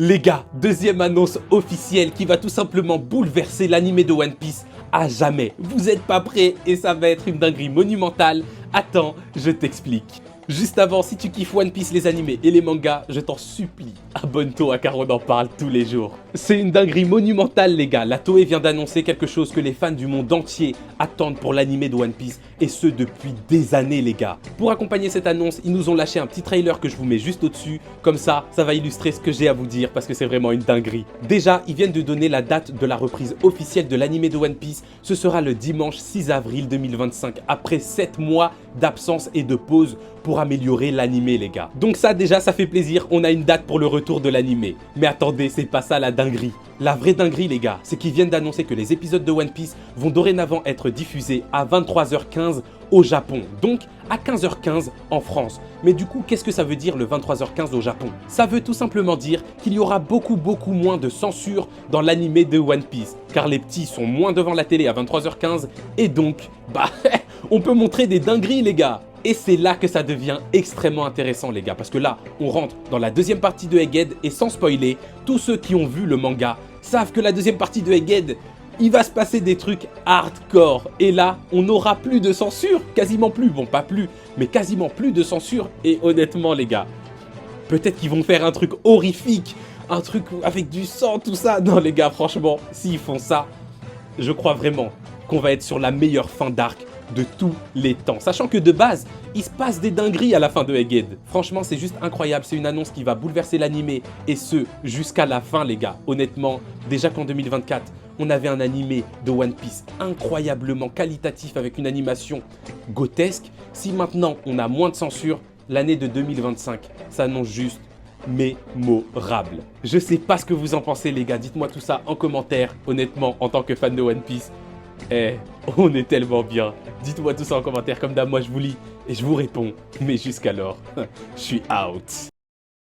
Les gars, deuxième annonce officielle qui va tout simplement bouleverser l'anime de One Piece à jamais. Vous êtes pas prêts et ça va être une dinguerie monumentale. Attends, je t'explique. Juste avant, si tu kiffes One Piece, les animés et les mangas, je t'en supplie, abonne-toi car on en parle tous les jours. C'est une dinguerie monumentale les gars, la Toei vient d'annoncer quelque chose que les fans du monde entier attendent pour l'animé de One Piece, et ce depuis des années les gars. Pour accompagner cette annonce, ils nous ont lâché un petit trailer que je vous mets juste au-dessus, comme ça va illustrer ce que j'ai à vous dire parce que c'est vraiment une dinguerie. Déjà, ils viennent de donner la date de la reprise officielle de l'animé de One Piece, ce sera le dimanche 6 avril 2025, après 7 mois d'absence et de pause pour améliorer l'animé les gars. Donc ça déjà ça fait plaisir, on a une date pour le retour de l'animé. Mais attendez, c'est pas ça la dinguerie. La vraie dinguerie les gars, c'est qu'ils viennent d'annoncer que les épisodes de One Piece vont dorénavant être diffusés à 23h15 au Japon, donc à 15h15 en France. Mais du coup, qu'est-ce que ça veut dire le 23h15 au Japon? Ça veut tout simplement dire qu'il y aura beaucoup moins de censure dans l'animé de One Piece, car les petits sont moins devant la télé à 23h15 et donc, on peut montrer des dingueries les gars. Et c'est là que ça devient extrêmement intéressant les gars, parce que là, on rentre dans la deuxième partie de Egghead et sans spoiler, tous ceux qui ont vu le manga savent que la deuxième partie de Egghead, il va se passer des trucs hardcore. Et là, on n'aura plus de censure, quasiment plus, bon pas plus, mais quasiment plus de censure. Et honnêtement les gars, peut-être qu'ils vont faire un truc horrifique, un truc avec du sang, tout ça. Non les gars, franchement, s'ils font ça, je crois vraiment qu'on va être sur la meilleure fin d'arc de tous les temps. Sachant que de base, il se passe des dingueries à la fin de Egghead. Franchement, c'est juste incroyable. C'est une annonce qui va bouleverser l'animé et ce, jusqu'à la fin les gars. Honnêtement, déjà qu'en 2024, on avait un animé de One Piece incroyablement qualitatif avec une animation grotesque. Si maintenant, on a moins de censure, l'année de 2025 s'annonce juste mémorable. Je sais pas ce que vous en pensez les gars. Dites-moi tout ça en commentaire. Honnêtement, en tant que fan de One Piece, on est tellement bien. Dites-moi tout ça en commentaire comme d'hab, moi je vous lis et je vous réponds. Mais jusqu'alors, je suis out.